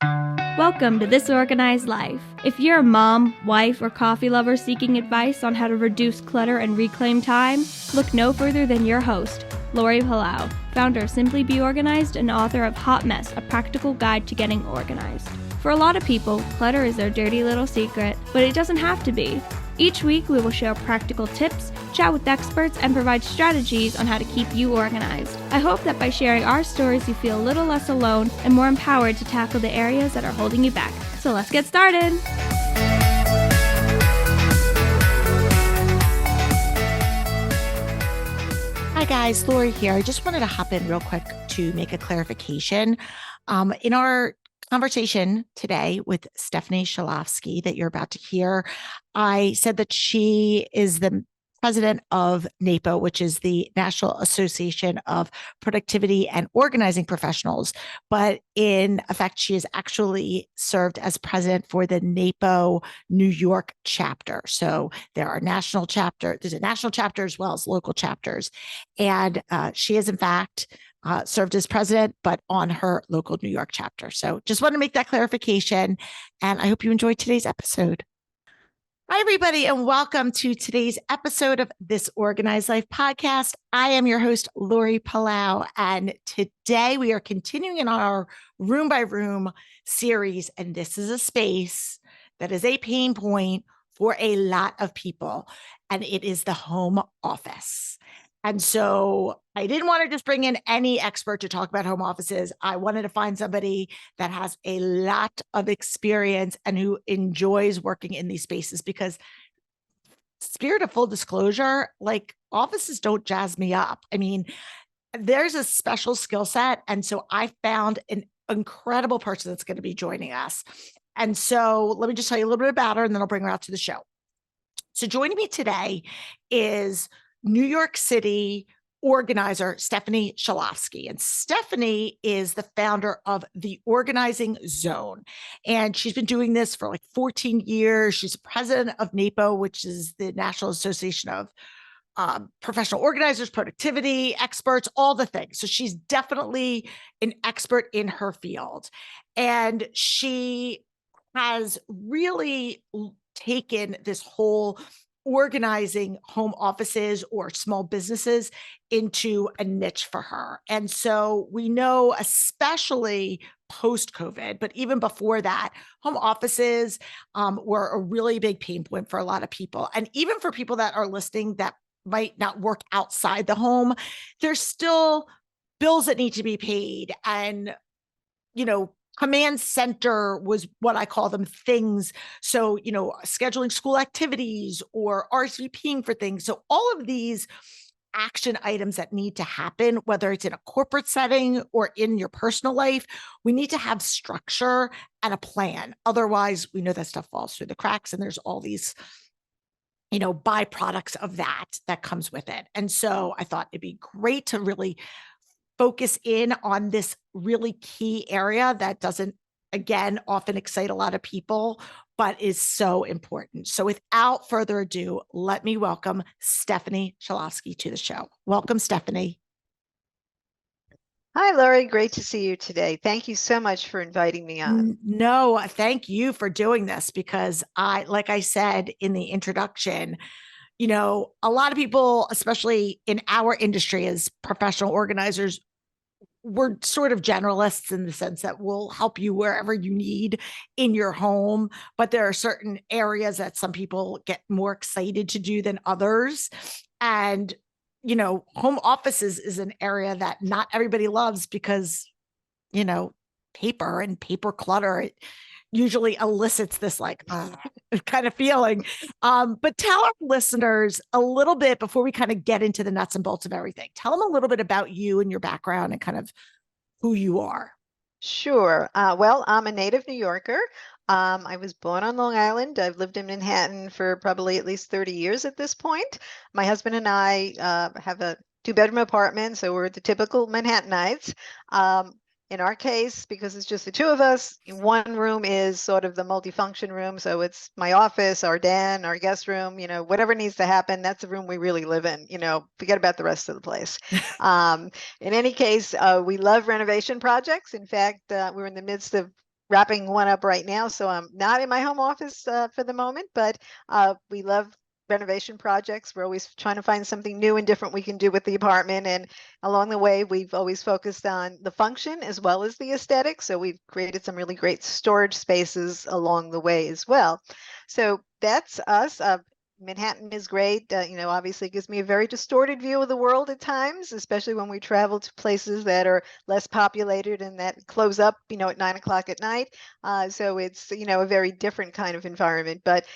Welcome to This Organized Life. If you're a mom, wife, or coffee lover seeking advice on how to reduce clutter and reclaim time, look no further than your host, Lori Palau, founder of Simply Be Organized and author of Hot Mess, a practical guide to getting organized. For a lot of people, clutter is their dirty little secret, but it doesn't have to be. Each week, we will share practical tips, chat with experts, and provide strategies on how to keep you organized. I hope that by sharing our stories, you feel a little less alone and more empowered to tackle the areas that are holding you back. So let's get started. Hi guys, Lori here. I just wanted to hop in real quick to make a clarification. In our conversation today with Stephanie Shalofsky that you're about to hear, I said that she is the president of NAPO, which is the National Association of Productivity and Organizing Professionals. But in effect, she has actually served as president for the NAPO New York chapter. So there are national chapter, there's a national chapter as well as local chapters. And she has in fact served as president, but on her local New York chapter. So just want to make that clarification. And I hope you enjoyed today's episode. Hi, everybody, and welcome to today's episode of This Organized Life podcast. I am your host, Lori Palau, and today we are continuing in our room by room series, and this is a space that is a pain point for a lot of people, and it is the home office. And so I didn't want to just bring in any expert to talk about home offices. I wanted to find somebody that has a lot of experience and who enjoys working in these spaces, because spirit of full disclosure, like offices don't jazz me up. I mean, there's a special skill set. And so I found an incredible person that's going to be joining us. And so let me just tell you a little bit about her and then I'll bring her out to the show. So joining me today is New York City organizer Stephanie Shalofsky. And Stephanie is the founder of the Organizing Zone. And she's been doing this for like 14 years. She's president of NAPO, which is the National Association of Professional Organizers, Productivity Experts, all the things. So she's definitely an expert in her field. And she has really taken this whole organizing home offices or small businesses into a niche for her. And so we know, especially post-COVID, but even before that, home offices were a really big pain point for a lot of people. And even for people that are listening that might not work outside the home, there's still bills that need to be paid. And, command center was what I call them things. So, scheduling school activities or RSVPing for things. So all of these action items that need to happen, whether it's in a corporate setting or in your personal life, we need to have structure and a plan. Otherwise, we know that stuff falls through the cracks and there's all these byproducts of that comes with it. And so I thought it'd be great to really focus in on this really key area that doesn't, again, often excite a lot of people, but is so important. So without further ado, let me welcome Stephanie Shalofsky to the show. Welcome, Stephanie. Hi, Lori. Great to see you today. Thank you so much for inviting me on. No, thank you for doing this, because like I said in the introduction, a lot of people, especially in our industry as professional organizers, we're sort of generalists in the sense that we'll help you wherever you need in your home. But there are certain areas that some people get more excited to do than others. And, home offices is an area that not everybody loves because, paper and paper clutter, it usually elicits this kind of feeling. But tell our listeners a little bit before we kind of get into the nuts and bolts of everything. Tell them a little bit about you and your background and kind of who you are. Sure. Well, I'm a native New Yorker. I was born on Long Island. I've lived in Manhattan for probably at least 30 years at this point. My husband and I have a 2-bedroom apartment, so we're the typical Manhattanites. In our case, because it's just the two of us, one room is sort of the multifunction room. So it's my office, our den, our guest room, whatever needs to happen, that's the room we really live in, forget about the rest of the place. In any case, we love renovation projects. In fact, we're in the midst of wrapping one up right now, so I'm not in my home office for the moment, but we love renovation projects. We're always trying to find something new and different we can do with the apartment. And along the way, we've always focused on the function as well as the aesthetic. So we've created some really great storage spaces along the way as well. So that's us. Manhattan is great. Obviously it gives me a very distorted view of the world at times, especially when we travel to places that are less populated and that close up, at 9 o'clock at night. So it's, a very different kind of environment, but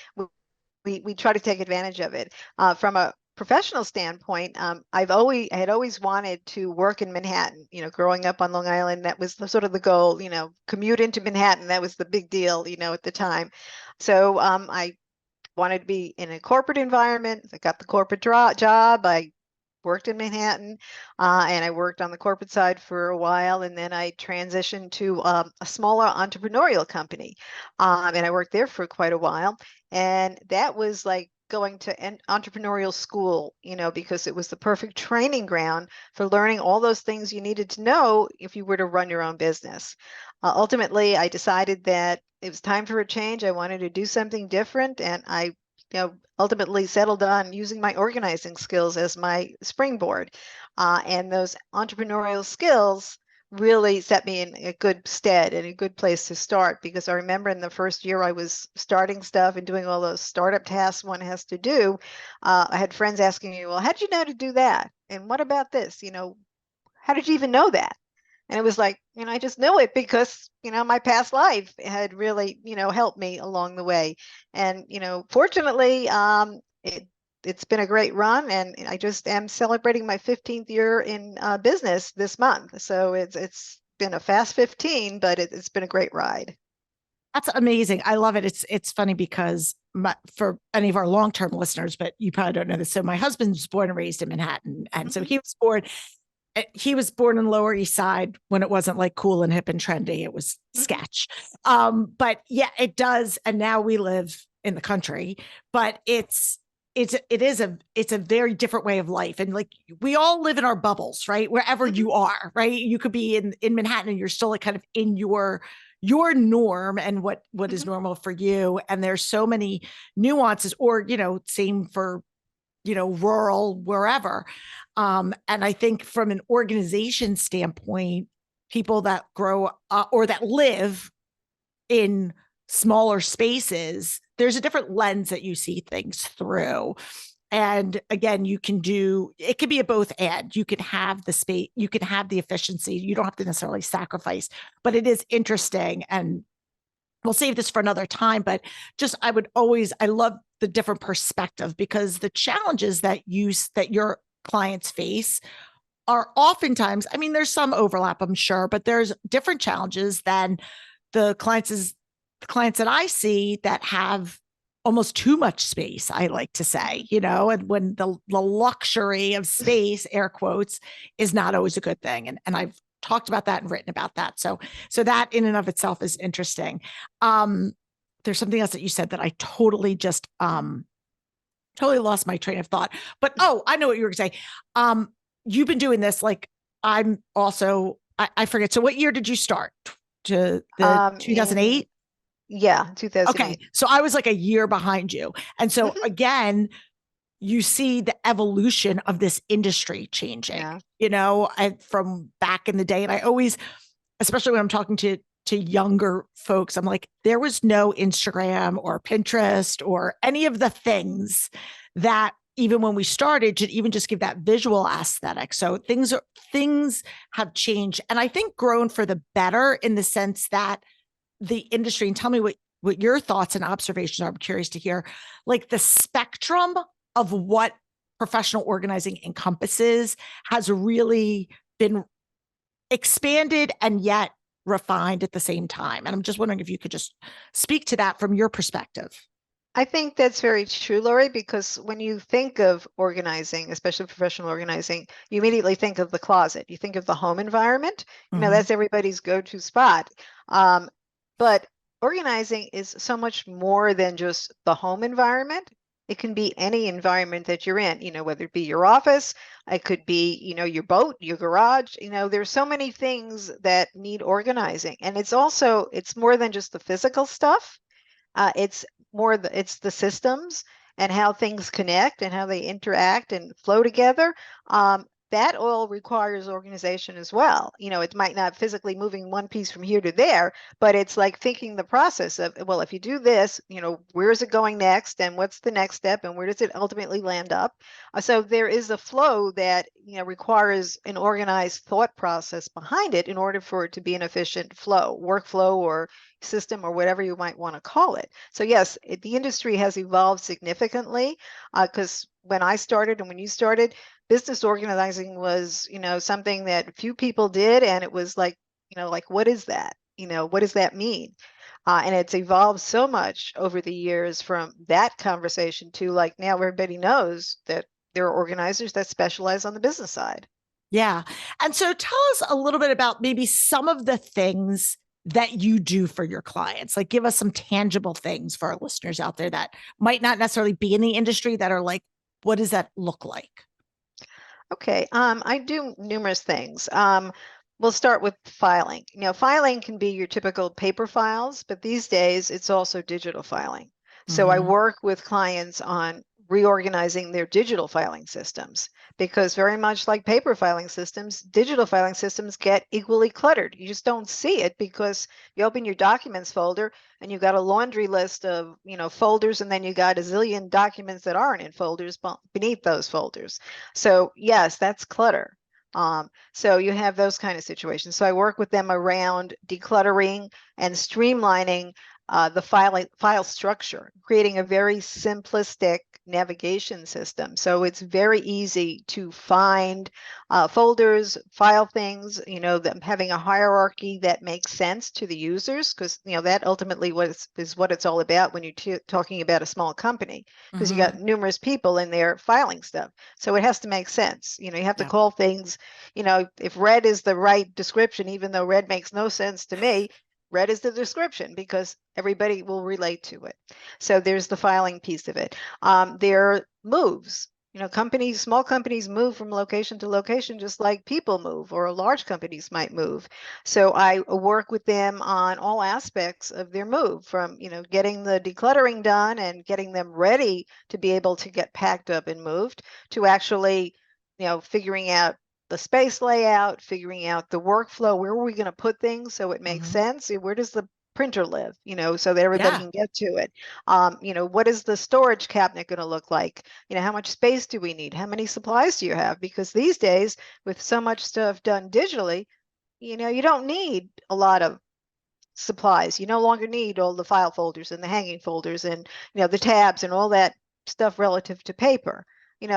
we try to take advantage of it. From a professional standpoint, I had always wanted to work in Manhattan. Growing up on Long Island, that was sort of the goal. Commute into Manhattan, that was the big deal. At the time. So I wanted to be in a corporate environment. I got the corporate job. I worked in Manhattan, and I worked on the corporate side for a while, and then I transitioned to a smaller entrepreneurial company, and I worked there for quite a while, and that was like going to an entrepreneurial school, because it was the perfect training ground for learning all those things you needed to know if you were to run your own business. Ultimately, I decided that it was time for a change. I wanted to do something different, and I ultimately settled on using my organizing skills as my springboard. And those entrepreneurial skills really set me in a good stead and a good place to start, because I remember in the first year I was starting stuff and doing all those startup tasks one has to do. I had friends asking me, well, how did you know to do that? And what about this? How did you even know that? And it was like, I just knew it because, my past life had really, helped me along the way. And, fortunately, it's been a great run, and I just am celebrating my 15th year in business this month. So it's been a fast 15, but it's been a great ride. That's amazing. I love it. It's funny because for any of our long-term listeners, but you probably don't know this. So my husband was born and raised in Manhattan. And so he was born in Lower East Side when it wasn't like cool and hip and trendy. It was sketch. But yeah, it does. And now we live in the country, but it's a very different way of life. And like, we all live in our bubbles, right? Wherever you are, right? You could be in Manhattan and you're still like kind of in your norm and what is normal for you. And there's so many nuances, or, same for, rural, wherever. And I think from an organization standpoint, people that grow up or that live in smaller spaces, there's a different lens that you see things through. And again, it can be a both and. You can have the space, you can have the efficiency. You don't have to necessarily sacrifice, but it is interesting. And we'll save this for another time, but I love the different perspective, because the challenges that your clients face are oftentimes, there's some overlap, I'm sure, but there's different challenges than the clients that I see that have almost too much space, I like to say, and when the luxury of space, air quotes, is not always a good thing. And I've talked about that and written about that. So that in and of itself is interesting. There's something else that you said that I totally just, totally lost my train of thought, but, I know what you were going to say. You've been doing this, like I'm also, I forget. So what year did you start? To the 2008? Yeah, 2008. Okay. So I was like a year behind you. And so again, you see the evolution of this industry changing, from back in the day. And I always, especially when I'm talking to younger folks, I'm like, there was no Instagram or Pinterest or any of the things that even when we started to even just give that visual aesthetic. So things have changed, and I think grown for the better, in the sense that the industry, and tell me what your thoughts and observations are. I'm curious to hear, like, the spectrum of what professional organizing encompasses has really been expanded and yet refined at the same time. And I'm just wondering if you could just speak to that from your perspective. I think that's very true, Lori, because when you think of organizing, especially professional organizing, you immediately think of the closet. You think of the home environment. That's everybody's go-to spot. But organizing is so much more than just the home environment. It can be any environment that you're in, whether it be your office, it could be, your boat, your garage, there's so many things that need organizing. And it's more than just the physical stuff. It's the systems and how things connect and how they interact and flow together. That all requires organization as well. It might not physically moving one piece from here to there, but it's like thinking the process of, well, if you do this, where is it going next, and what's the next step, and where does it ultimately land up? So there is a flow that requires an organized thought process behind it in order for it to be an efficient workflow, or system, or whatever you might want to call it. So yes, the industry has evolved significantly, because when I started and when you started, business organizing was, something that few people did, and it was like, what is that? What does that mean? And it's evolved so much over the years from that conversation to like now everybody knows that there are organizers that specialize on the business side. Yeah. And so tell us a little bit about maybe some of the things that you do for your clients. Like give us some tangible things for our listeners out there that might not necessarily be in the industry that are like, what does that look like? Okay, I do numerous things. We'll start with filing. Filing can be your typical paper files, but these days it's also digital filing. So I work with clients on reorganizing their digital filing systems, because very much like paper filing systems, digital filing systems get equally cluttered. You just don't see it because you open your documents folder and you got a laundry list of, folders, and then you got a zillion documents that aren't in folders beneath those folders. So yes, that's clutter. So you have those kind of situations. So I work with them around decluttering and streamlining the file structure, creating a very simplistic navigation system. So it's very easy to find folders, file things, them having a hierarchy that makes sense to the users, because that ultimately is what it's all about when you're talking about a small company, because you got numerous people in there filing stuff. So it has to make sense. You have to call things, if red is the right description, even though red makes no sense to me, red is the description because everybody will relate to it. So there's the filing piece of it. There are moves. Small companies move from location to location just like people move, or large companies might move. So I work with them on all aspects of their move, from getting the decluttering done and getting them ready to be able to get packed up and moved, to actually figuring out the space layout, figuring out the workflow, where are we going to put things so it makes sense? Where does the printer live, so that everybody can get to it? What is the storage cabinet going to look like? How much space do we need? How many supplies do you have? Because these days, with so much stuff done digitally, you don't need a lot of supplies. You no longer need all the file folders and the hanging folders and the tabs and all that stuff relative to paper.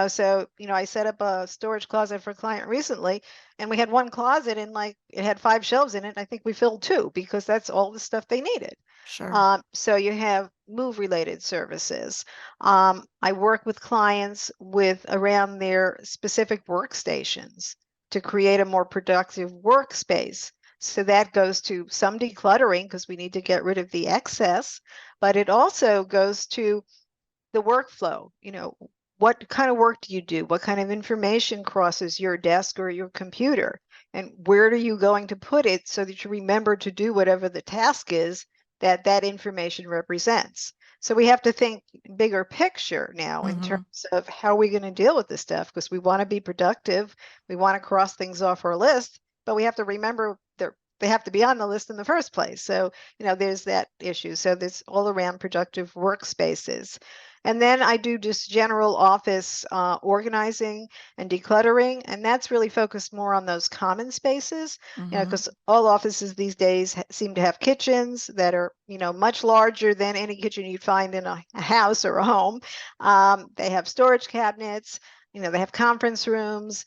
So I set up a storage closet for a client recently, and we had one closet and like it had 5 shelves in it. I think we filled 2 because that's all the stuff they needed. Sure. So you have move related services. I work with clients with around their specific workstations to create a more productive workspace. So that goes to some decluttering because we need to get rid of the excess, but it also goes to the workflow. What kind of work do you do? What kind of information crosses your desk or your computer? And where are you going to put it so that you remember to do whatever the task is that that information represents? So we have to think bigger picture now in terms of how we're going to deal with this stuff, because we want to be productive. We want to cross things off our list, but we have to remember they have to be on the list in the first place. So, there's that issue. So there's all around productive workspaces. And then I do just general office organizing and decluttering, and that's really focused more on those common spaces, because all offices these days seem to have kitchens that are, much larger than any kitchen you'd find in a house or a home. They have storage cabinets, they have conference rooms.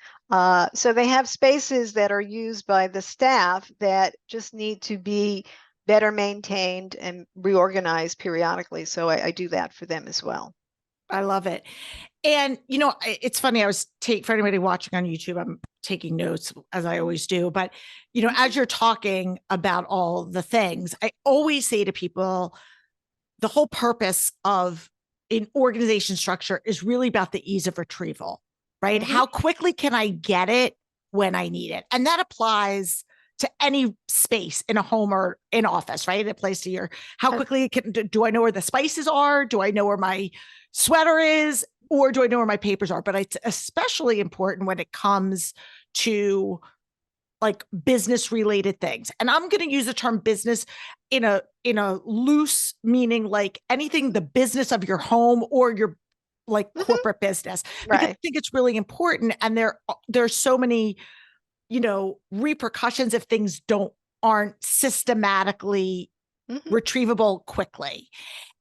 So they have spaces that are used by the staff that just need to be better maintained and reorganized periodically. So I do that for them as well. I love it. And, it's funny. For anybody watching on YouTube, I'm taking notes as I always do. But, as you're talking about all the things, I always say to people, the whole purpose of in organization structure is really about the ease of retrieval, right? Mm-hmm. How quickly can I get it when I need it? And that applies to any space in a home or in office, right? It applies to how quickly do I know where the spices are? Do I know where my sweater is? Or do I know where my papers are? But it's especially important when it comes to like business related things. And I'm going to use the term business in a loose meaning, like anything, the business of your home or your like corporate business, because I think it's really important. And there's so many, repercussions if things aren't systematically retrievable quickly.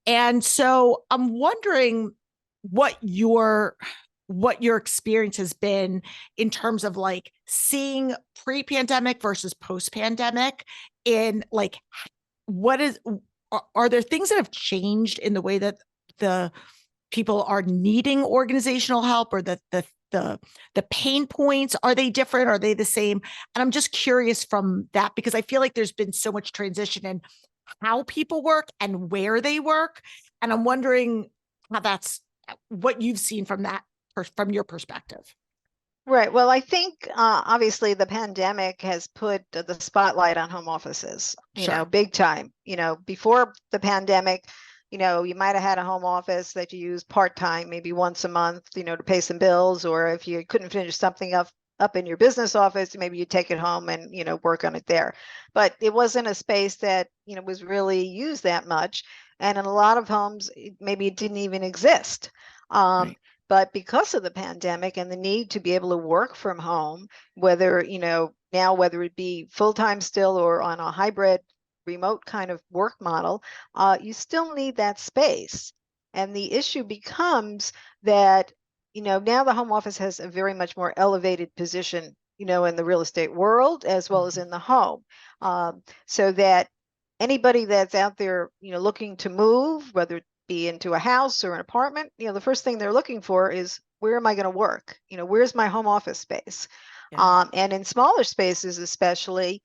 And so I'm wondering what your experience has been in terms of like seeing pre-pandemic versus post-pandemic, in like are there things that have changed in the way that the people are needing organizational help, or the pain points? Are they different? Are they the same? And I'm just curious from that, because I feel like there's been so much transition in how people work and where they work. And I'm wondering how that's what you've seen from that, from your perspective. Right. Well, I think obviously the pandemic has put the spotlight on home offices, big time. Before the pandemic, you might have had a home office that you use part-time, maybe once a month, to pay some bills, or if you couldn't finish something up in your business office, maybe you take it home and, work on it there. But it wasn't a space that, was really used that much. And in a lot of homes, maybe it didn't even exist. Right. But because of the pandemic and the need to be able to work from home, whether, now, whether it be full-time still or on a hybrid remote kind of work model, you still need that space. And the issue becomes that, now the home office has a very much more elevated position, in the real estate world as well as in the home. So that anybody that's out there, looking to move, whether it be into a house or an apartment, the first thing they're looking for is, where am I going to work? Where's my home office space? Yeah. And in smaller spaces, especially,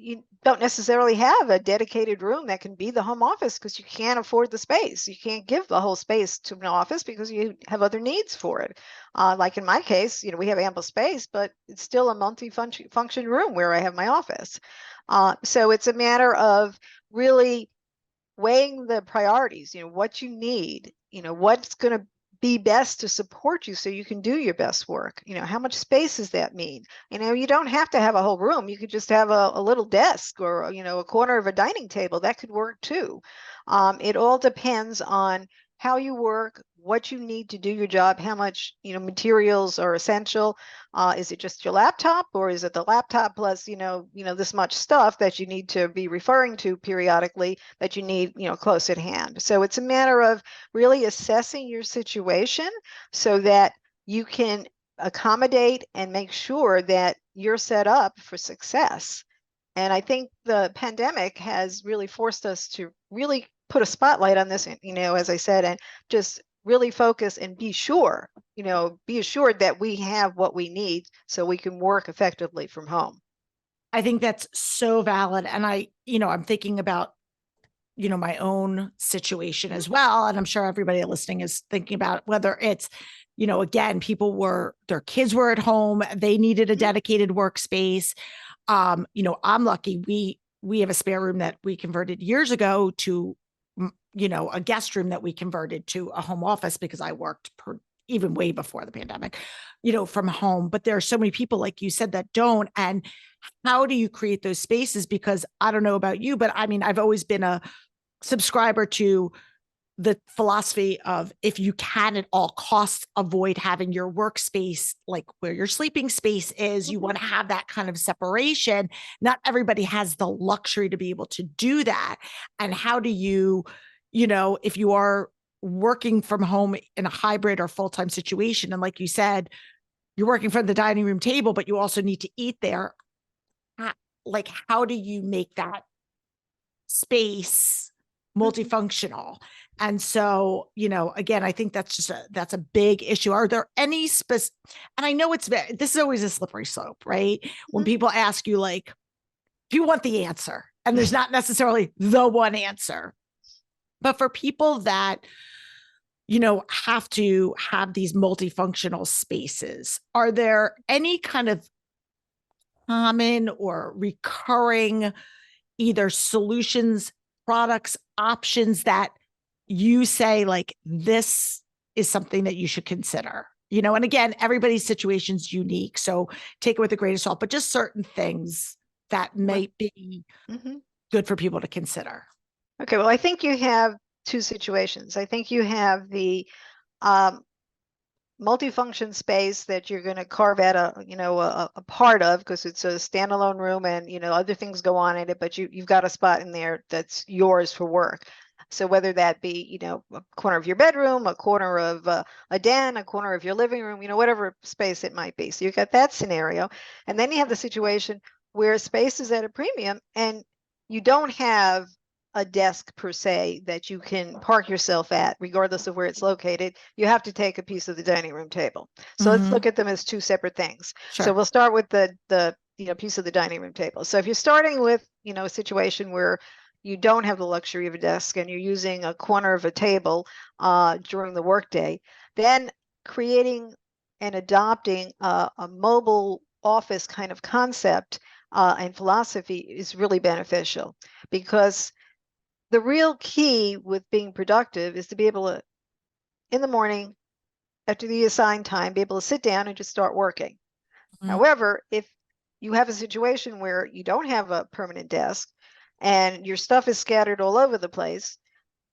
you don't necessarily have a dedicated room that can be the home office, because you can't afford the space. You can't give the whole space to an office because you have other needs for it. Like in my case, we have ample space, but it's still a multi-function room where I have my office. So it's a matter of really weighing the priorities, what you need, what's going to be best to support you so you can do your best work. How much space does that mean? You don't have to have a whole room. You could just have a little desk, or, a corner of a dining table. That could work too. It all depends on how you work, what you need to do your job, how much, materials are essential. Is it just your laptop, or is it the laptop plus, this much stuff that you need to be referring to periodically that you need, close at hand? So it's a matter of really assessing your situation so that you can accommodate and make sure that you're set up for success. And I think the pandemic has really forced us to really put a spotlight on this, as I said, and just really focus and be sure, be assured that we have what we need so we can work effectively from home. I think that's so valid. And I'm thinking about, my own situation as well. And I'm sure everybody listening is thinking about whether it's, again, their kids were at home, they needed a dedicated workspace. I'm lucky. We have a spare room that we converted years ago to, a guest room that we converted to a home office, because I worked even way before the pandemic, from home. But there are so many people, like you said, that don't. And how do you create those spaces? Because I don't know about you, but I've always been a subscriber to the philosophy of, if you can at all costs avoid having your workspace like where your sleeping space is, you want to have that kind of separation. Not everybody has the luxury to be able to do that. And how do you, if you are working from home in a hybrid or full-time situation, and like you said, you're working from the dining room table, but you also need to eat there. Like, how do you make that space multifunctional? And so, again, I think that's a big issue. Are there any and I know this is always a slippery slope, right? When people ask you, like, do you want the answer? And there's not necessarily the one answer, but for people that, have to have these multifunctional spaces. Are there any kind of common or recurring either solutions, products, options that you say like this is something that you should consider? And again, everybody's situation's unique, so take it with a grain of salt, but just certain things that might be good for people to consider. Okay, well, I think you have two situations. I think you have the multifunction space that you're going to carve out a part of, because it's a standalone room and other things go on in it, but you've got a spot in there that's yours for work. So whether that be a corner of your bedroom, a corner of a den, a corner of your living room, whatever space it might be. So you've got that scenario, and then you have the situation where space is at a premium and you don't have a desk per se that you can park yourself at, regardless of where it's located. You have to take a piece of the dining room table. So let's look at them as two separate things. Sure. So we'll start with the piece of the dining room table. So if you're starting with a situation where you don't have the luxury of a desk and you're using a corner of a table during the workday, then creating and adopting a mobile office kind of concept and philosophy is really beneficial, because the real key with being productive is to be able to, in the morning, after the assigned time, be able to sit down and just start working. However, if you have a situation where you don't have a permanent desk and your stuff is scattered all over the place,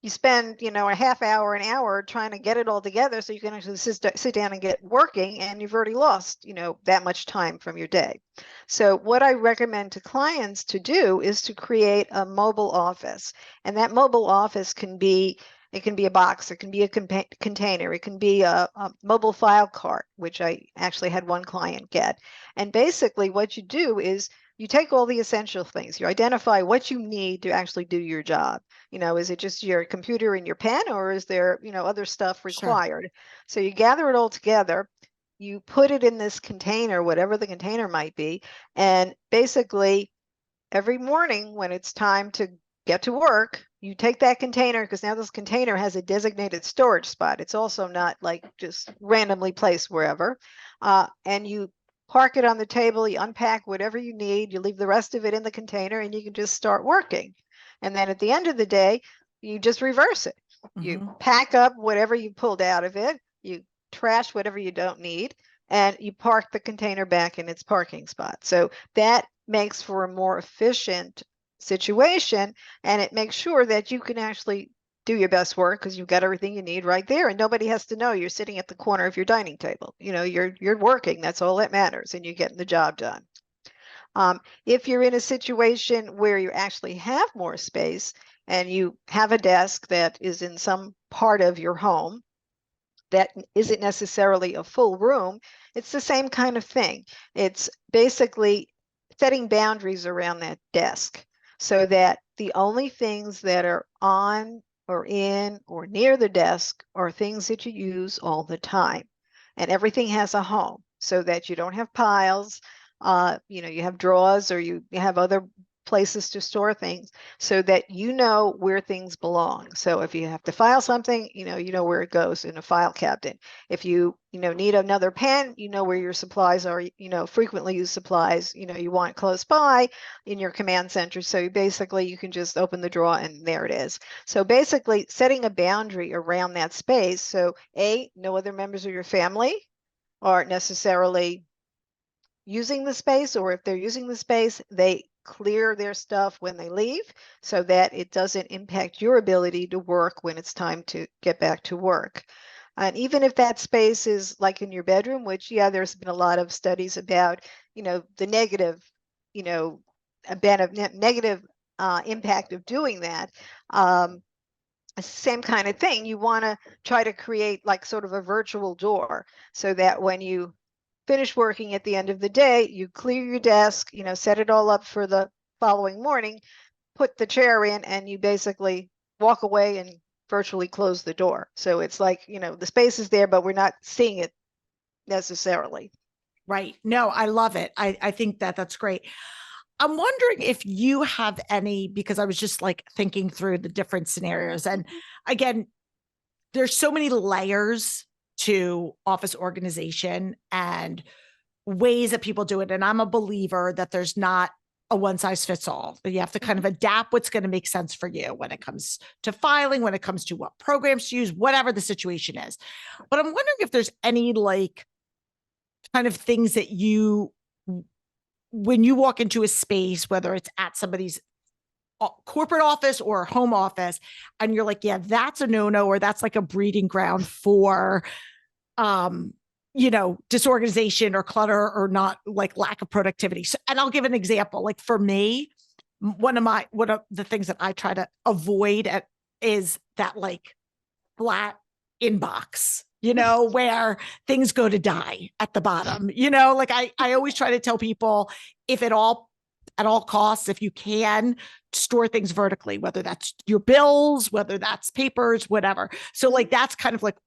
you spend, a half hour, an hour trying to get it all together so you can actually sit down and get working, and you've already lost, that much time from your day. So what I recommend to clients to do is to create a mobile office. And that mobile office can be a box, it can be a container, it can be a mobile file cart, which I actually had one client get. And basically what you do is you take all the essential things, you identify what you need to actually do your job. Is it just your computer and your pen, or is there, other stuff required? Sure. So you gather it all together, you put it in this container, whatever the container might be, and basically every morning when it's time to get to work, you take that container, because now this container has a designated storage spot. It's also not like just randomly placed wherever. And you park it on the table, you unpack whatever you need, you leave the rest of it in the container, and you can just start working. And then at the end of the day, you just reverse it. You pack up whatever you pulled out of it, you trash whatever you don't need, and you park the container back in its parking spot. So that makes for a more efficient situation, and it makes sure that you can actually do your best work because you've got everything you need right there, and nobody has to know you're sitting at the corner of your dining table. You're working. That's all that matters, and you're getting the job done. If you're in a situation where you actually have more space and you have a desk that is in some part of your home that isn't necessarily a full room, it's the same kind of thing. It's basically setting boundaries around that desk so that the only things that are on or in or near the desk are things that you use all the time. And everything has a home so that you don't have piles. You have drawers, or you have other places to store things so that you know where things belong. So if you have to file something, you know where it goes in a file cabinet. If you need another pen, you know where your supplies are, frequently used supplies, you want close by in your command center. So you can just open the drawer and there it is. So basically setting a boundary around that space. So no other members of your family are necessarily using the space, or if they're using the space, they clear their stuff when they leave so that it doesn't impact your ability to work when it's time to get back to work. And even if that space is like in your bedroom, which, there's been a lot of studies about, the negative, negative impact of doing that. Same kind of thing. You want to try to create like sort of a virtual door so that when you finish working at the end of the day, you clear your desk, set it all up for the following morning, put the chair in, and you basically walk away and virtually close the door. So it's like, the space is there, but we're not seeing it necessarily. Right. No, I love it. I think that's great. I'm wondering if you have any, because I was just like thinking through the different scenarios. And again, there's so many layers to office organization and ways that people do it. And I'm a believer that there's not a one size fits all. You have to kind of adapt what's going to make sense for you when it comes to filing, when it comes to what programs to use, whatever the situation is. But I'm wondering if there's any like kind of things that you, when you walk into a space, whether it's at somebody's corporate office or home office, and you're like, yeah, that's a no-no, or that's like a breeding ground for, disorganization or clutter or not like lack of productivity. So, and I'll give an example. Like for me, one of the things that I try to avoid is that like flat inbox, where things go to die at the bottom, like I always try to tell people, if at all costs, if you can, store things vertically, whether that's your bills, whether that's papers, whatever. So like, that's kind of like,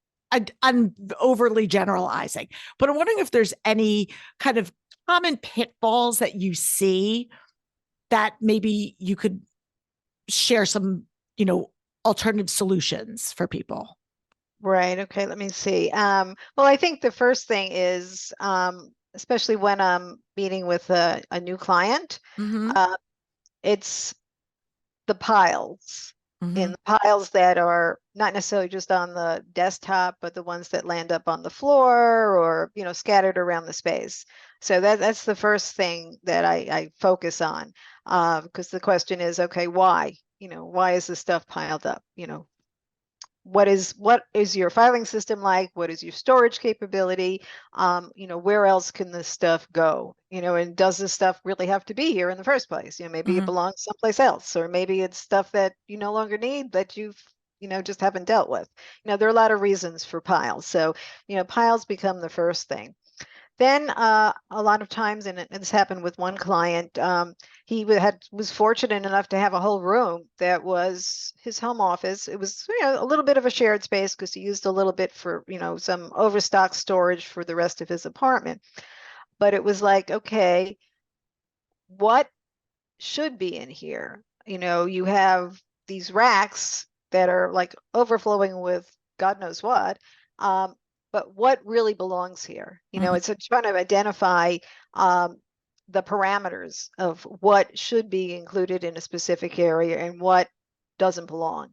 I'm overly generalizing, but I'm wondering if there's any kind of common pitfalls that you see that maybe you could share some, alternative solutions for people. Right. Okay. Let me see. Well, I think the first thing is, especially when I'm meeting with a new client, Mm-hmm. It's the piles. In the piles that are not necessarily just on the desktop, but the ones that land up on the floor or, scattered around the space. So that's the first thing that I focus on, because the question is, okay, why? Why is this stuff piled up? What is your filing system like? What is your storage capability? Where else can this stuff go? And does this stuff really have to be here in the first place? Maybe it belongs someplace else, or maybe it's stuff that you no longer need that you've, just haven't dealt with. There are a lot of reasons for piles. So, piles become the first thing. Then a lot of times, and this happened with one client, he was fortunate enough to have a whole room that was his home office. It was a little bit of a shared space because he used a little bit for some overstock storage for the rest of his apartment. But it was like, okay, what should be in here? You have these racks that are like overflowing with God knows what. But what really belongs here? It's trying to identify the parameters of what should be included in a specific area and what doesn't belong.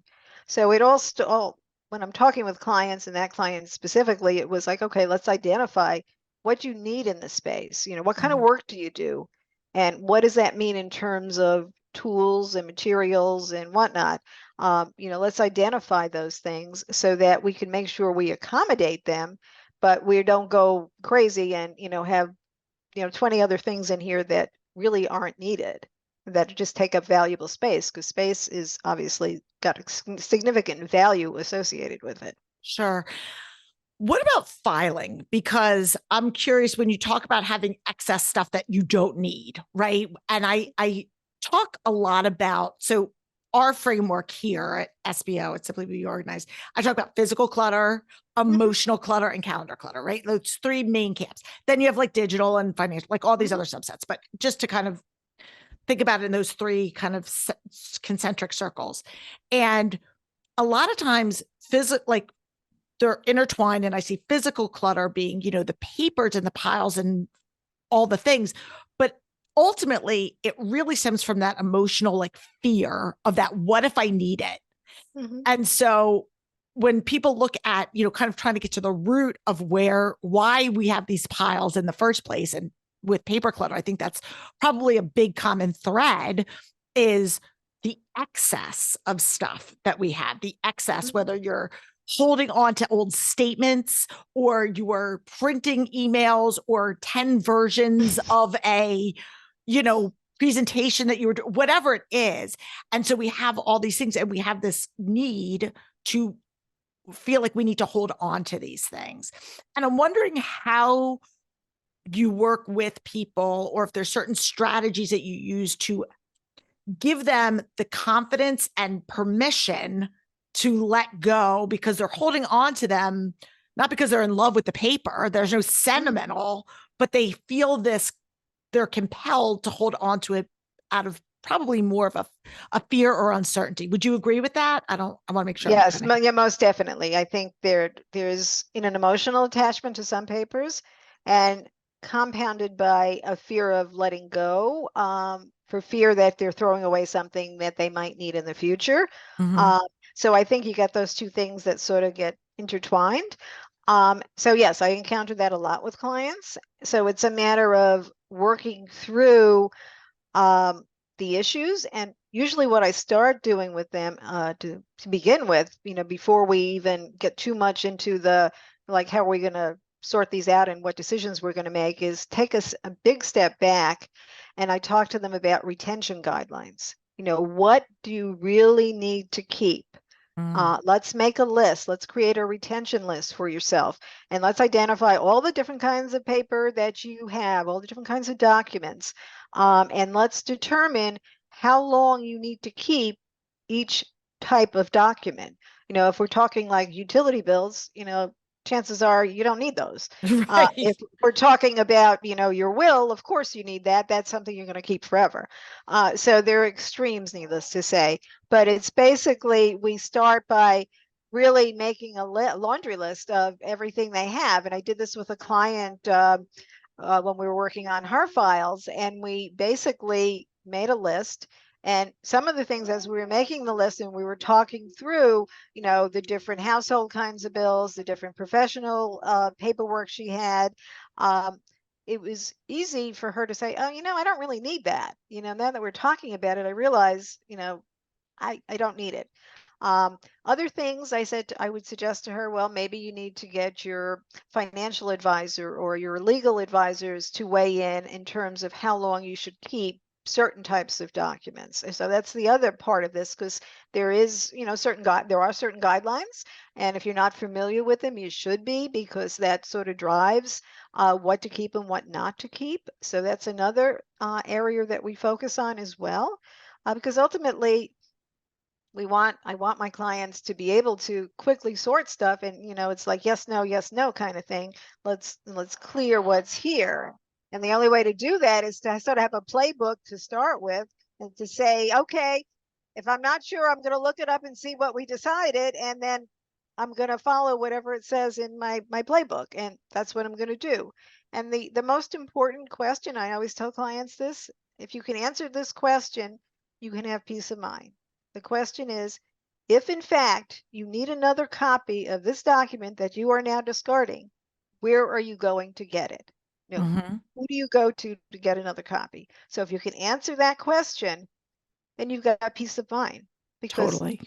So it all when I'm talking with clients, and that client specifically, it was like, okay, let's identify what you need in the space. What kind of work do you do? And what does that mean in terms of tools and materials and whatnot? Let's identify those things so that we can make sure we accommodate them, but we don't go crazy and, have, 20 other things in here that really aren't needed, that just take up valuable space, because space is obviously got significant value associated with it. Sure. What about filing? Because I'm curious, when you talk about having excess stuff that you don't need, right? And I talk a lot about, so our framework here at SBO, at Simply Be Organized, I talk about physical clutter, emotional clutter, and calendar clutter, right? Those three main camps. Then you have like digital and financial, like all these other subsets. But just to kind of think about it in those three kind of concentric circles. And a lot of times, like they're intertwined, and I see physical clutter being, the papers and the piles and all the things. But ultimately, it really stems from that emotional like fear of that, what if I need it? And so when people look at, kind of trying to get to the root of why we have these piles in the first place, and with paper clutter, I think that's probably a big common thread, is the excess of stuff that we have, the excess, whether you're holding on to old statements, or you are printing emails, or 10 versions of a, presentation that you were doing, whatever it is. And so we have all these things, and we have this need to feel like we need to hold on to these things. And I'm wondering how you work with people, or if there's certain strategies that you use to give them the confidence and permission to let go, because they're holding on to them, not because they're in love with the paper. There's no sentimental, but they feel they're compelled to hold on to it out of probably more of a fear or uncertainty. Would you agree with that? I want to make sure. Yes, yeah, most definitely. I think there's an emotional attachment to some papers, and compounded by a fear of letting go, for fear that they're throwing away something that they might need in the future. Mhm. So I think you get those two things that sort of get intertwined. So yes, I encounter that a lot with clients. So it's a matter of working through the issues, and usually what I start doing with them, to begin with, before we even get too much into the, like, how are we going to sort these out and what decisions we're going to make, is take a big step back, and I talk to them about retention guidelines. What do you really need to keep? Let's make a list. Let's create a retention list for yourself. And let's identify all the different kinds of paper that you have, all the different kinds of documents. And let's determine how long you need to keep each type of document. If we're talking like utility bills, chances are you don't need those. Right. If we're talking about, your will, of course you need that. That's something you're going to keep forever. So there are extremes, needless to say. But it's basically, we start by really making a laundry list of everything they have. And I did this with a client when we were working on her files, and we basically made a list. And some of the things, as we were making the list and we were talking through, the different household kinds of bills, the different professional paperwork she had, it was easy for her to say, oh, I don't really need that. Now that we're talking about it, I realize, I don't need it. Other things I said, I would suggest to her, well, maybe you need to get your financial advisor or your legal advisors to weigh in terms of how long you should keep certain types of documents. And so that's the other part of this, because there is, there are certain guidelines, and if you're not familiar with them, you should be, because that sort of drives what to keep and what not to keep. So that's another area that we focus on as well, because ultimately I want my clients to be able to quickly sort stuff, and it's like yes, no kind of thing. Let's clear what's here. And the only way to do that is to sort of have a playbook to start with, and to say, okay, if I'm not sure, I'm going to look it up and see what we decided, and then I'm going to follow whatever it says in my playbook, and that's what I'm going to do. And the most important question, I always tell clients this: if you can answer this question, you can have peace of mind. The question is, if in fact you need another copy of this document that you are now discarding, where are you going to get it? Who do you go to get another copy? So if you can answer that question, then you've got peace of mind, because Totally.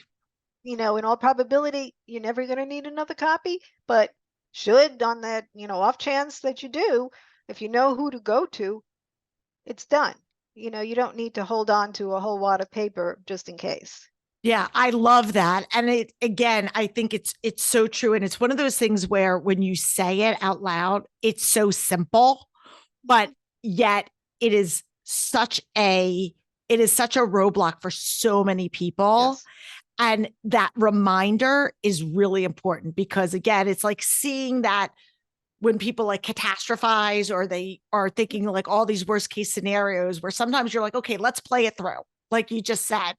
in all probability, you're never going to need another copy. But should, on that, off chance that you do, if you know who to go to, it's done. You don't need to hold on to a whole wad of paper just in case. Yeah, I love that. And again, I think it's so true. And it's one of those things where when you say it out loud, it's so simple, but yet it is such a roadblock for so many people. Yes. And that reminder is really important, because again, it's like seeing that when people like catastrophize, or they are thinking like all these worst case scenarios, where sometimes you're like, okay, let's play it through, like you just said.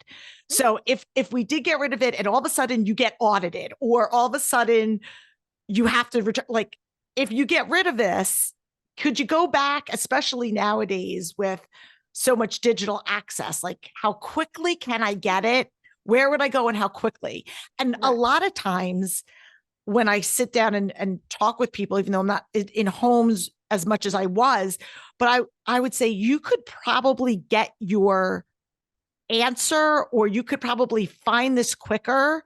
So if we did get rid of it, and all of a sudden you get audited, or all of a sudden you have to return, like, if you get rid of this, could you go back, especially nowadays with so much digital access? Like, how quickly can I get it? Where would I go, and how quickly? And a lot of times when I sit down and talk with people, even though I'm not in homes as much as I was, but I would say you could probably get your answer, or you could probably find this quicker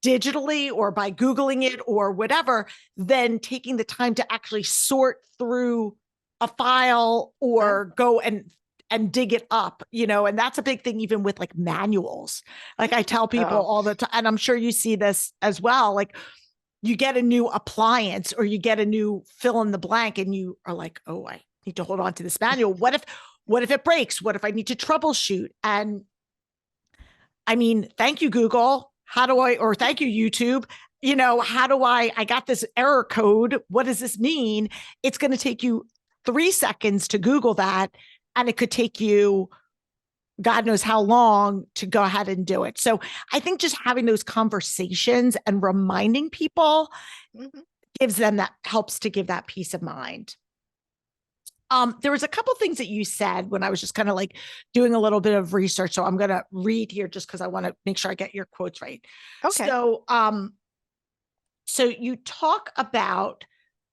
digitally, or by Googling it, or whatever, than taking the time to actually sort through a file, or go and dig it up, and that's a big thing, even with like manuals. Like I tell people all the time, and I'm sure you see this as well, like you get a new appliance, or you get a new fill in the blank, and you are like, oh, I need to hold on to this manual. What if it breaks? What if I need to troubleshoot? And I mean, thank you, Google. Or thank you, YouTube. I got this error code. What does this mean? It's going to take you 3 seconds to Google that. And it could take you God knows how long to go ahead and do it. So I think just having those conversations and reminding people gives them that, helps to give that peace of mind. There was a couple things that you said when I was just kind of like doing a little bit of research. So I'm going to read here just because I want to make sure I get your quotes right. Okay. So you talk about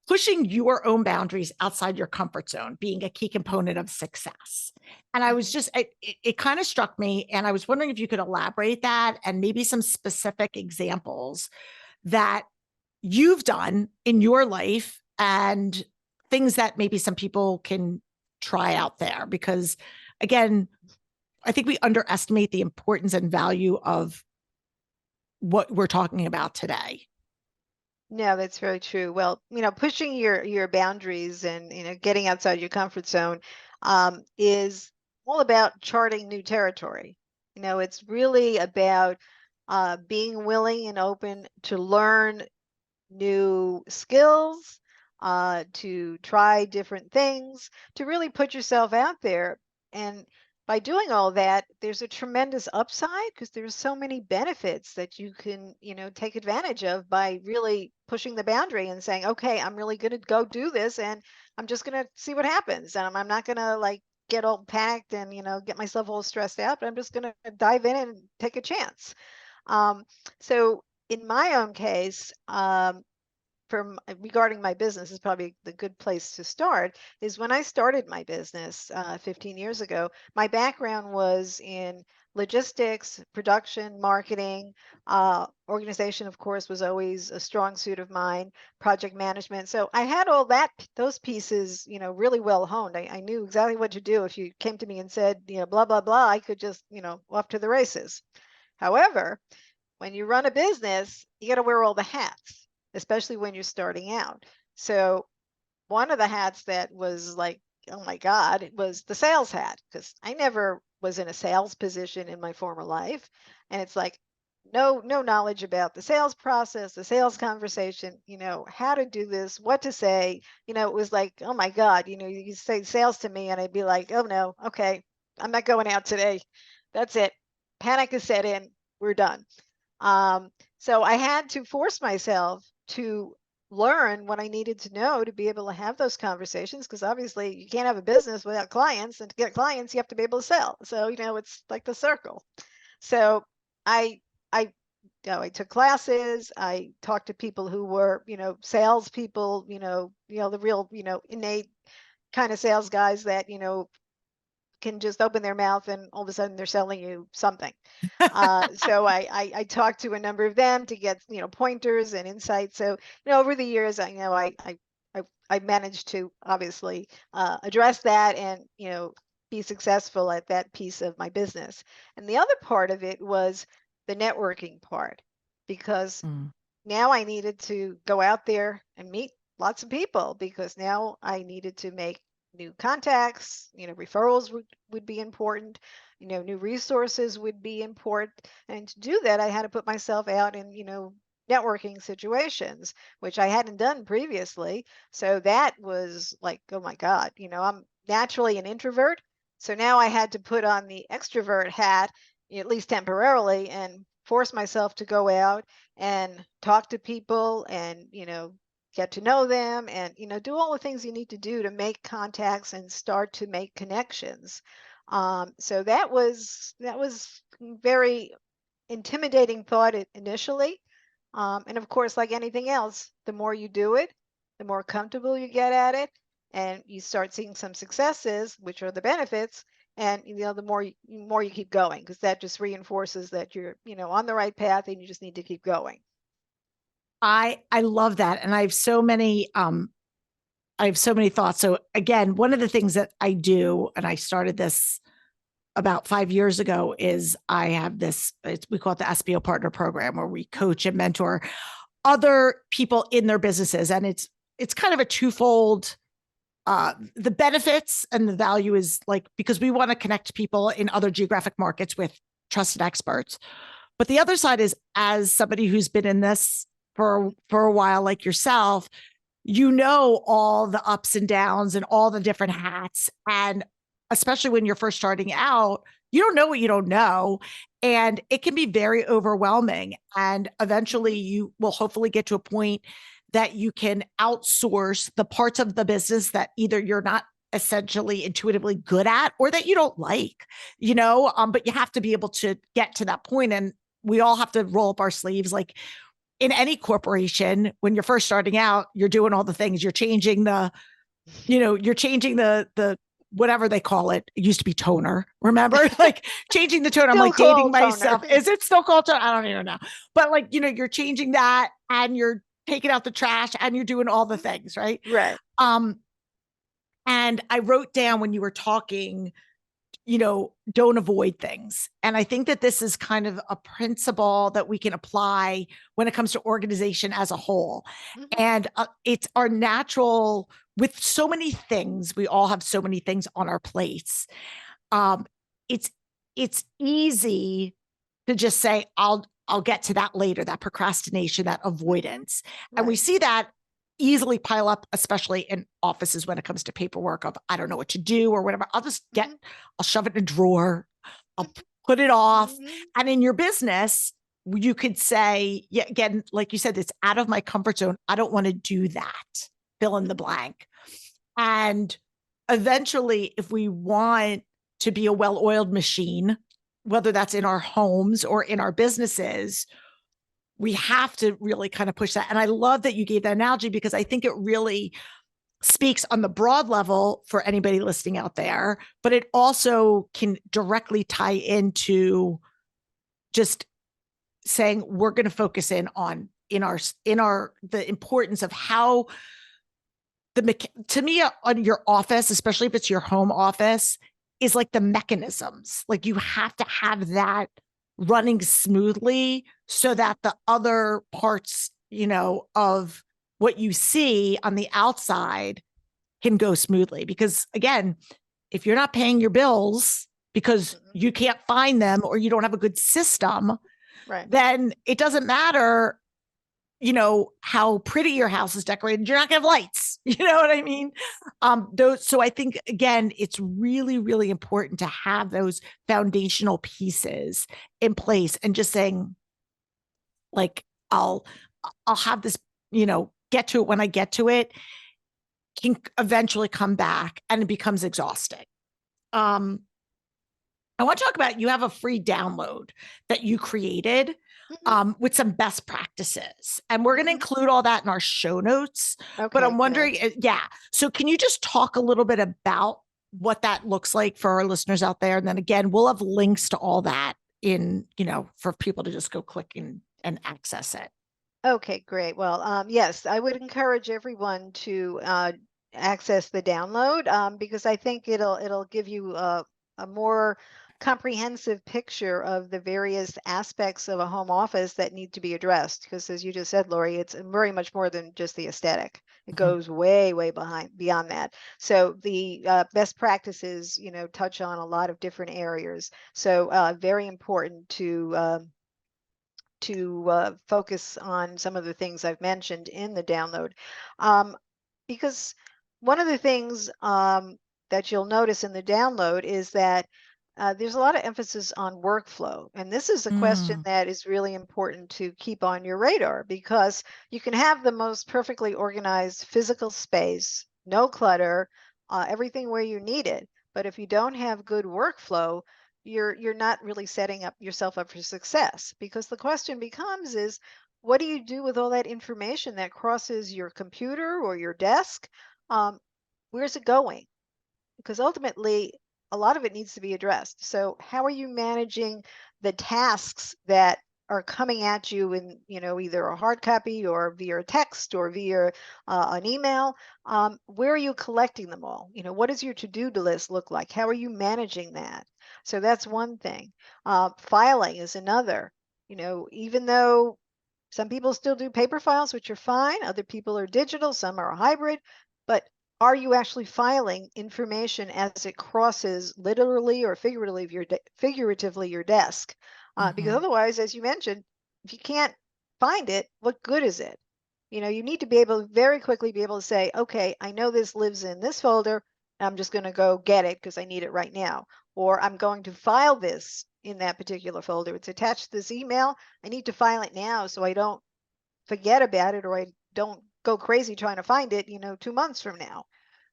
pushing your own boundaries outside your comfort zone being a key component of success. And I was just, it kind of struck me. And I was wondering if you could elaborate that and maybe some specific examples that you've done in your life and things that maybe some people can try out there. Because again, I think we underestimate the importance and value of what we're talking about today. No, that's very true. Well, pushing your boundaries and, getting outside your comfort zone is all about charting new territory. It's really about being willing and open to learn new skills, to try different things, to really put yourself out there. And by doing all that, there's a tremendous upside because there's so many benefits that you can, take advantage of by really pushing the boundary and saying, okay, I'm really going to go do this and I'm just going to see what happens. And I'm not going to like get all panicked and, get myself all stressed out, but I'm just going to dive in and take a chance. So in my own case, regarding my business is probably the good place to start is when I started my business 15 years ago. My background was in logistics, production, marketing, organization, of course, was always a strong suit of mine, project management. So I had all those pieces, really well honed. I knew exactly what to do. If you came to me and said, blah, blah, blah, I could just, off to the races. However, when you run a business, you got to wear all the hats, especially when you're starting out. So one of the hats that was like, oh my God, it was the sales hat, because I never was in a sales position in my former life. And it's like, no knowledge about the sales process, the sales conversation, how to do this, what to say. It was like, oh my God, you say sales to me and I'd be like, oh no, okay, I'm not going out today. That's it. Panic is set in. We're done. So I had to force myself to learn what I needed to know to be able to have those conversations, because obviously you can't have a business without clients, and to get clients you have to be able to sell. So it's like the circle. So I took classes. I talked to people who were salespeople, the real innate kind of sales guys that can just open their mouth and all of a sudden they're selling you something. So I talked to a number of them to get pointers and insights. So over the years, I managed to obviously address that and be successful at that piece of my business. And the other part of it was the networking part, because now I needed to go out there and meet lots of people, because now I needed to make new contacts. Referrals would be important. New resources would be important. And to do that, I had to put myself out in, networking situations, which I hadn't done previously. So that was like, oh my God, I'm naturally an introvert. So now I had to put on the extrovert hat, at least temporarily, and force myself to go out and talk to people and, get to know them and, do all the things you need to do to make contacts and start to make connections. So that was very intimidating thought initially. And of course, like anything else, the more you do it, the more comfortable you get at it, and you start seeing some successes, which are the benefits. And the more you keep going, because that just reinforces that you're on the right path, and you just need to keep going. I love that. And I have so many thoughts. So again, one of the things that I do, and I started this about 5 years ago, is I have this, we call it the SBO Partner Program, where we coach and mentor other people in their businesses. And it's kind of a twofold. The benefits and the value is like, because we want to connect people in other geographic markets with trusted experts. But the other side is, as somebody who's been in this for a while, like yourself, all the ups and downs and all the different hats. And especially when you're first starting out, you don't know what you don't know. And it can be very overwhelming. And eventually you will hopefully get to a point that you can outsource the parts of the business that either you're not essentially intuitively good at or that you don't like, but you have to be able to get to that point. And we all have to roll up our sleeves. Like in any corporation, when you're first starting out, you're doing all the things. You're changing the whatever they call it. It used to be toner. Remember, like changing the toner. I'm like dating myself. Toner. Is it still called toner? I don't even know. But like, you're changing that and you're taking out the trash and you're doing all the things, right? Right. And I wrote down when you were talking, don't avoid things. And I think that this is kind of a principle that we can apply when it comes to organization as a whole. Mm-hmm. And it's our natural, with so many things, we all have so many things on our plates. It's easy to just say, I'll get to that later, that procrastination, that avoidance. Right. And we see that easily pile up, especially in offices when it comes to paperwork of, I don't know what to do or whatever. I'll shove it in a drawer. I'll put it off. Mm-hmm. And in your business, you could say, yeah, again, like you said, it's out of my comfort zone. I don't want to do that. Fill in the blank. And eventually, if we want to be a well-oiled machine, whether that's in our homes or in our businesses, we have to really kind of push that. And I love that you gave that analogy because I think it really speaks on the broad level for anybody listening out there, but it also can directly tie into just saying we're going to focus in on the importance of how to me on your office, especially if it's your home office, is like the mechanisms. Like you have to have that running smoothly so that the other parts, of what you see on the outside can go smoothly. Because again, if you're not paying your bills because you can't find them or you don't have a good system, right, then it doesn't matter, how pretty your house is decorated. You're not going to have lights. You know what I mean? So I think, again, it's really, really important to have those foundational pieces in place and just saying, like, I'll have this, get to it when I get to it, can eventually come back and it becomes exhausting. I want to talk about, you have a free download that you created with some best practices. And we're going to include all that in our show notes. Okay, but I'm wondering, good. So can you just talk a little bit about what that looks like for our listeners out there? And then again, we'll have links to all that in, for people to just go click and access it. Okay, great. Well, yes, I would encourage everyone to access the download because I think it'll give you a more comprehensive picture of the various aspects of a home office that need to be addressed. Because as you just said, Lori, it's very much more than just the aesthetic. It goes way, way beyond that. So the best practices, touch on a lot of different areas. So very important to focus on some of the things I've mentioned in the download. Because one of the things that you'll notice in the download is that there's a lot of emphasis on workflow. And this is a question that is really important to keep on your radar because you can have the most perfectly organized physical space, no clutter, everything where you need it. But if you don't have good workflow, you're not really setting yourself up for success, because the question becomes is, what do you do with all that information that crosses your computer or your desk? Where's it going? Because ultimately, a lot of it needs to be addressed. So how are you managing the tasks that are coming at you in, either a hard copy or via text or via an email? Where are you collecting them all? What does your to-do list look like? How are you managing that? So that's one thing. Filing is another. Even though some people still do paper files, which are fine, other people are digital, some are hybrid, but are you actually filing information as it crosses literally or figuratively your desk? Because otherwise, as you mentioned, if you can't find it, what good is it? You need to be able very quickly be able to say, okay, I know this lives in this folder. I'm just going to go get it because I need it right now. or I'm going to file this in that particular folder. It's attached to this email. I need to file it now so I don't forget about it, or I don't go crazy trying to find it, 2 months from now.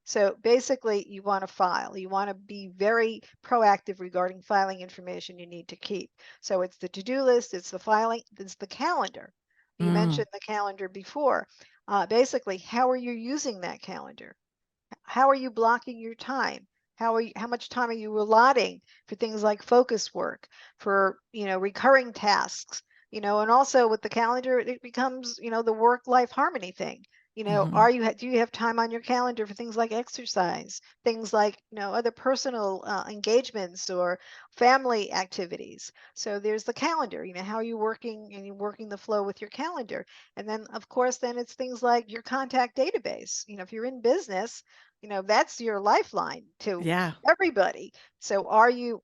So basically, you want to file. You want to be very proactive regarding filing information you need to keep. So it's the to-do list, it's the filing, it's the calendar. You mentioned the calendar before. Basically, how are you using that calendar? How are you blocking your time? How much time are you allotting for things like focus work, for, recurring tasks, and also with the calendar, it becomes, the work-life harmony thing. Do you have time on your calendar for things like exercise, things like, other personal engagements or family activities? So there's the calendar, how are you working, and you're working the flow with your calendar. And then, of course, then it's things like your contact database. If you're in business, that's your lifeline to Yeah. everybody. So are you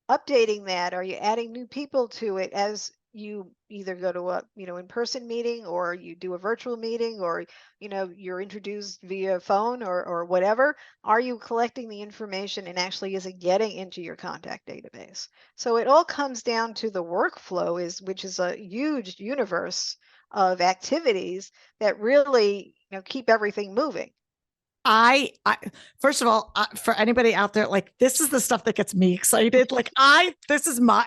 updating that? Are you adding new people to it as you either go to a, in-person meeting, or you do a virtual meeting, or, you're introduced via phone or whatever? Are you collecting the information, and actually is it getting into your contact database? So it all comes down to the workflow, which is a huge universe of activities that really, keep everything moving. I first of all, for anybody out there, like, this is the stuff that gets me excited. Like, this is my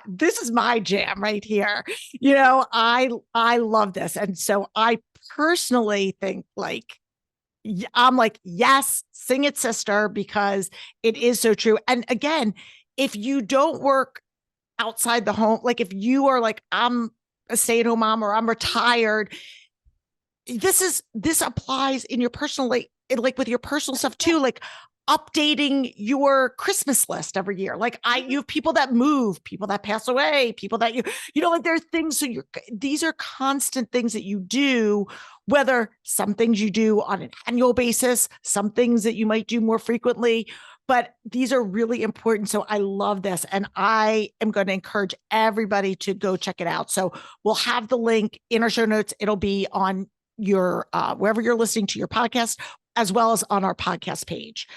jam right here. I love this. And so I personally think, like, I'm like, yes, sing it, sister, because it is so true. And again, if you don't work outside the home, like if you are like, I'm a stay-at-home mom, or I'm retired, this applies in your personal, like with your personal stuff too, like updating your Christmas list every year. Like you have people that move, people that pass away, people that like there are things. So these are constant things that you do, whether some things you do on an annual basis, some things that you might do more frequently, but these are really important. So I love this. And I am going to encourage everybody to go check it out. So we'll have the link in our show notes. It'll be on your wherever you're listening to your podcast, as well as on our podcast page.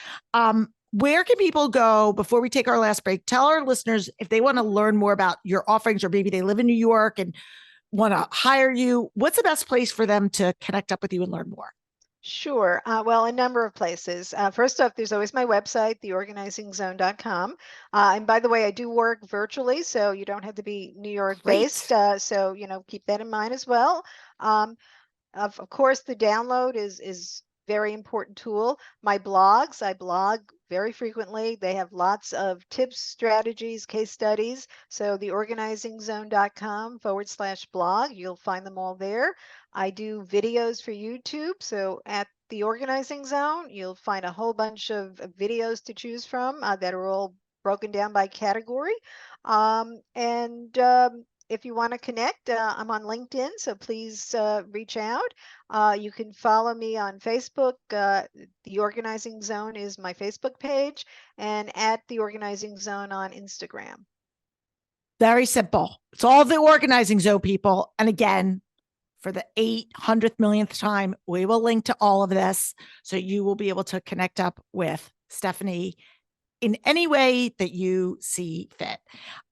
Where can people go before we take our last break? Tell our listeners, if they want to learn more about your offerings, or maybe they live in New York and want to hire you, what's the best place for them to connect up with you and learn more? Sure. Well, a number of places. First off, there's always my website, theorganizingzone.com. And by the way, I do work virtually, so you don't have to be New York based. So, keep that in mind as well. Of course, the download is very important tool. My blogs, I blog very frequently. They have lots of tips, strategies, case studies. So theorganizingzone.com/blog, you'll find them all there. I do videos for YouTube. So at the Organizing Zone, you'll find a whole bunch of videos to choose from that are all broken down by category. If you want to connect, I'm on LinkedIn, so please reach out. You can follow me on Facebook. The Organizing Zone is my Facebook page, and at the Organizing Zone on Instagram. Very simple. It's all the Organizing Zone, people. And again, for the 800th millionth time, we will link to all of this, so you will be able to connect up with Stephanie in any way that you see fit.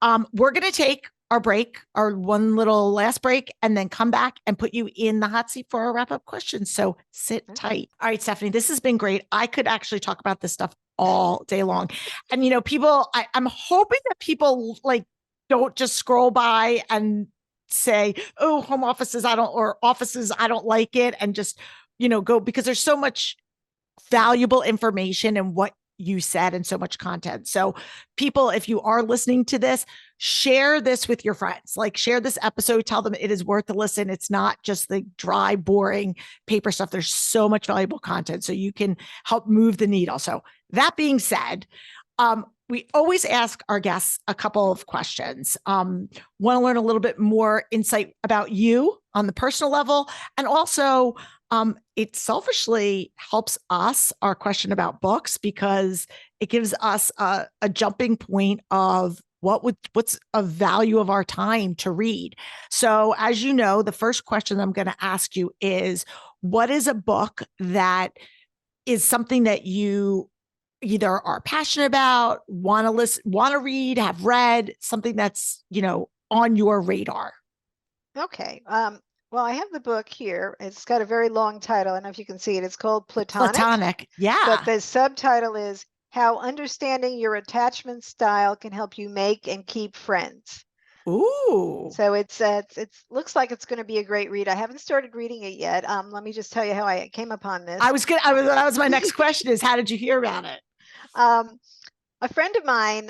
We're going to take our break, our one little last break, and then come back and put you in the hot seat for our wrap-up questions. So sit tight. All right, Stephanie, this has been great. I could actually talk about this stuff all day long. And, people, I'm hoping that people don't just scroll by and say, oh, home offices, or offices, I don't like it. And just, go, because there's so much valuable information in what you said and so much content. So people, if you are listening to this, share this with your friends, share this episode, tell them it is worth the listen. It's not just the dry, boring paper stuff. There's so much valuable content, so you can help move the needle. So that being said, we always ask our guests a couple of questions. Want to learn a little bit more insight about you on the personal level, and also it selfishly helps us, our question about books, because it gives us a jumping point of what's a value of our time to read. So as you know, the first question I'm going to ask you is, what is a book that is something that you either are passionate about, want to listen, want to read, have read, something that's, on your radar? Okay. Well, I have the book here. It's got a very long title. I don't know if you can see it. It's called Platonic, Platonic. but Yeah. the subtitle is How Understanding Your Attachment Style Can Help You Make and Keep Friends. Ooh. So it's looks like it's going to be a great read. I haven't started reading it yet. Let me just tell you how I came upon this. That was my next question is, how did you hear about it? A friend of mine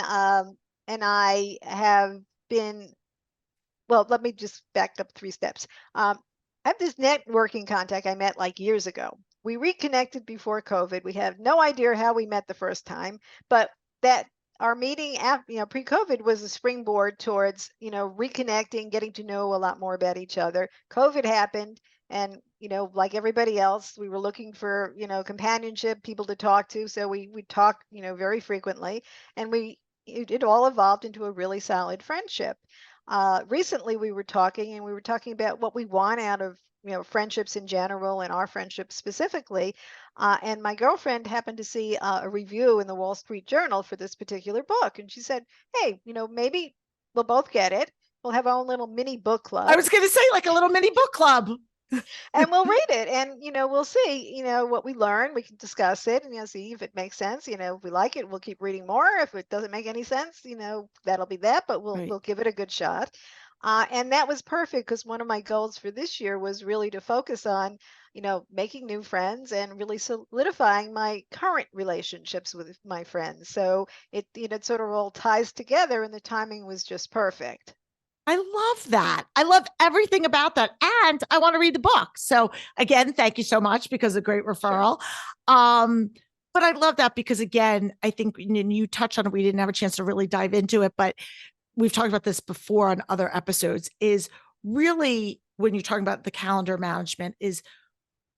and I have been, well, let me just back up 3 steps. I have this networking contact I met like years ago. We reconnected before COVID. We have no idea how we met the first time, but that our meeting after, pre-COVID was a springboard towards, reconnecting, getting to know a lot more about each other. COVID happened, and like everybody else, we were looking for, companionship, people to talk to. So we talk, very frequently, and it all evolved into a really solid friendship. Recently we were talking about what we want out of friendships in general and our friendship specifically, and my girlfriend happened to see a review in the Wall Street Journal for this particular book, and she said, hey, maybe we'll both get it. We'll have our own little mini book club. I was going to say, like a little mini book club. And we'll read it, and we'll see what we learn. We can discuss it and see if it makes sense. If we like it, we'll keep reading more. If it doesn't make any sense, that'll be that, but we'll Right. we'll give it a good shot. And that was perfect, because one of my goals for this year was really to focus on making new friends and really solidifying my current relationships with my friends. So it sort of all ties together, and the timing was just perfect. I love that. I love everything about that. And I want to read the book. So again, thank you so much, because a great referral. Sure. But I love that because, again, I think you touched on it. We didn't have a chance to really dive into it, but we've talked about this before on other episodes, is really when you're talking about the calendar management, is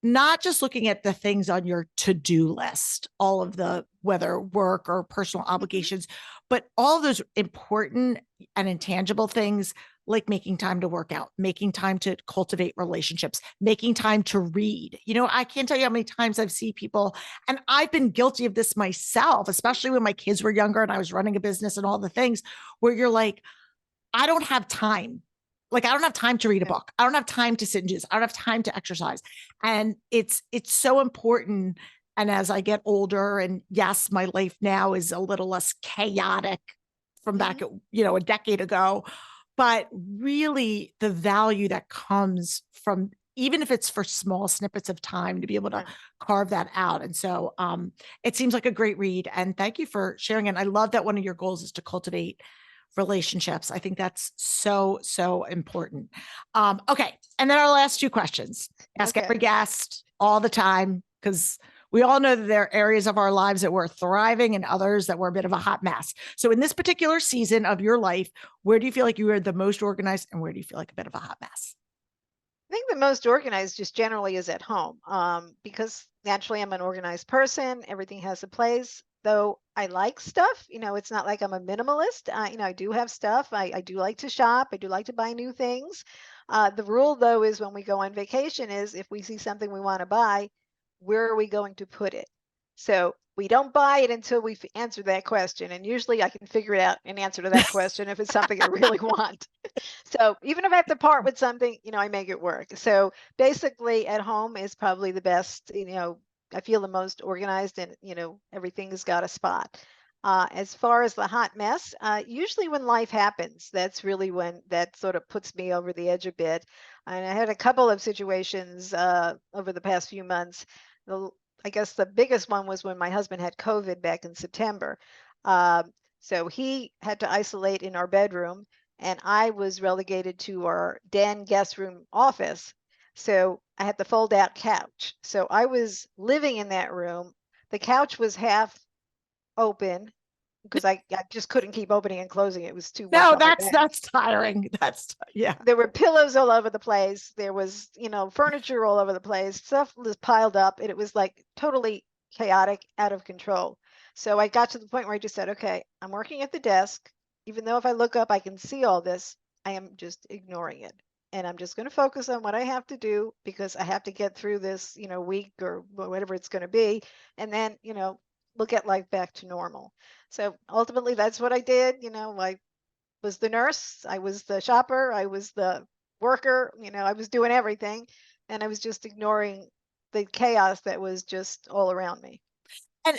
not just looking at the things on your to-do list, all of the, whether work or personal obligations, but all those important and intangible things, like making time to work out, making time to cultivate relationships, making time to read. I can't tell you how many times I've seen people, and I've been guilty of this myself, especially when my kids were younger and I was running a business and all the things, where you're like, I don't have time. Like, I don't have time to read a book. I don't have time to sit and do this. I don't have time to exercise. And it's so important. And as I get older, and yes, my life now is a little less chaotic from back at, a decade ago, but really the value that comes from, even if it's for small snippets of time, to be able to carve that out. And so it seems like a great read. And thank you for sharing it. I love that one of your goals is to cultivate relationships. I think that's so, so important. Okay. And then our last 2 questions. Ask every guest all the time, because we all know that there are areas of our lives that we're thriving and others that were a bit of a hot mess. So in this particular season of your life, where do you feel like you are the most organized, and where do you feel like a bit of a hot mess? I think the most organized just generally is at home, because naturally I'm an organized person. Everything has a place. Though I like stuff, it's not like I'm a minimalist. I do have stuff. I do like to shop. I do like to buy new things. The rule, though, is when we go on vacation is if we see something we want to buy, where are we going to put it? So we don't buy it until we've answered that question. And usually I can figure it out an answer to that question if it's something I really want. So even if I have to part with something, I make it work. So basically at home is probably the best, I feel the most organized, and, everything's got a spot. As far as the hot mess, usually when life happens, that's really when that sort of puts me over the edge a bit. And I had a couple of situations over the past few months. I guess the biggest one was when my husband had COVID back in September. So he had to isolate in our bedroom, and I was relegated to our den guest room office. So I had the fold out couch. So I was living in that room. The couch was half open because I just couldn't keep opening and closing it. It was too much. No, on my that's back. tiring. Yeah. There were pillows all over the place. There was, furniture all over the place. Stuff was piled up, and it was like totally chaotic, out of control. So I got to the point where I just said, okay, I'm working at the desk. Even though if I look up, I can see all this, I am just ignoring it. And I'm just going to focus on what I have to do, because I have to get through this, week or whatever it's going to be. And then, we'll get life back to normal. So ultimately, that's what I did. I was the nurse, I was the shopper, I was the worker, I was doing everything, and I was just ignoring the chaos that was just all around me.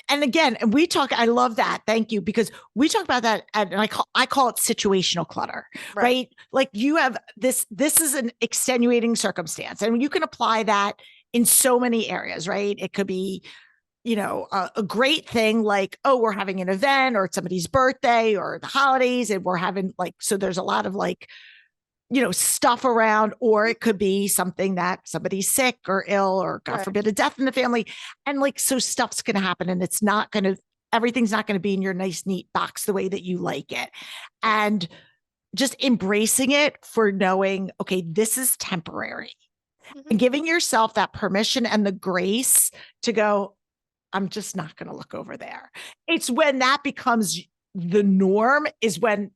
And again, and I love that. Thank you. Because we talk about that, and I call it situational clutter, right? Like you have this is an extenuating circumstance, and you can apply that in so many areas, right? It could be, a great thing like, oh, we're having an event or it's somebody's birthday or the holidays, and we're having so there's a lot of stuff around, or it could be something that somebody's sick or ill, or God forbid a death in the family. And so stuff's going to happen, and everything's not going to be in your nice, neat box the way that you like it. And just embracing it for knowing, okay, this is temporary, and giving yourself that permission and the grace to go, I'm just not going to look over there. It's when that becomes the norm is when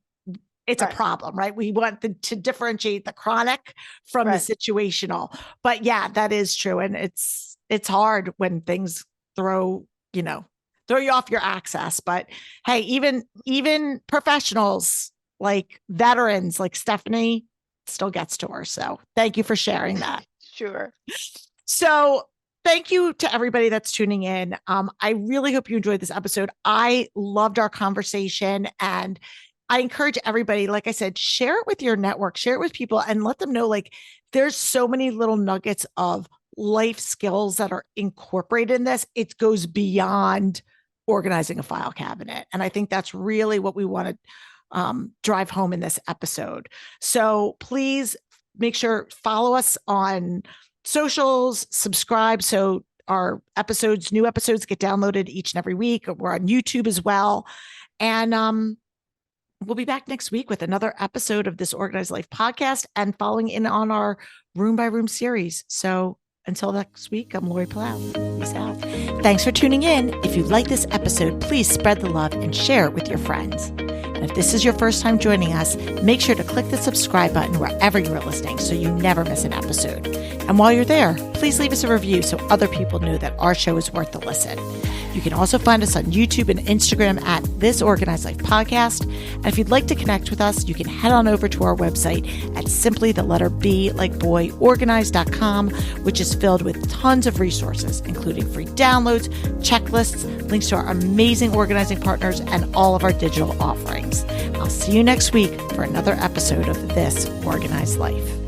it's a problem, right? We want to differentiate the chronic from the situational. But yeah, that is true. And it's hard when things throw you off your access. But hey, even professionals like veterans like Stephanie still gets to her. So thank you for sharing that. Sure. So thank you to everybody that's tuning in. I really hope you enjoyed this episode. I loved our conversation, and I encourage everybody, like I said, share it with your network, share it with people, and let them know there's so many little nuggets of life skills that are incorporated in this. It goes beyond organizing a file cabinet. And I think that's really what we want to drive home in this episode. So please make sure follow us on socials, subscribe. So our new episodes get downloaded each and every week. We're on YouTube as well. And, we'll be back next week with another episode of this Organized Life podcast and following in on our Room by Room series. So until next week, I'm Lori Palau. Peace out. Thanks for tuning in. If you like this episode, please spread the love and share it with your friends. And if this is your first time joining us, make sure to click the subscribe button wherever you are listening so you never miss an episode. And while you're there, please leave us a review so other people know that our show is worth the listen. You can also find us on YouTube and Instagram at This Organized Life Podcast. And if you'd like to connect with us, you can head on over to our website at simply the letter B like boy organized.com, which is filled with tons of resources, including free downloads, checklists, links to our amazing organizing partners, and all of our digital offerings. I'll see you next week for another episode of This Organized Life.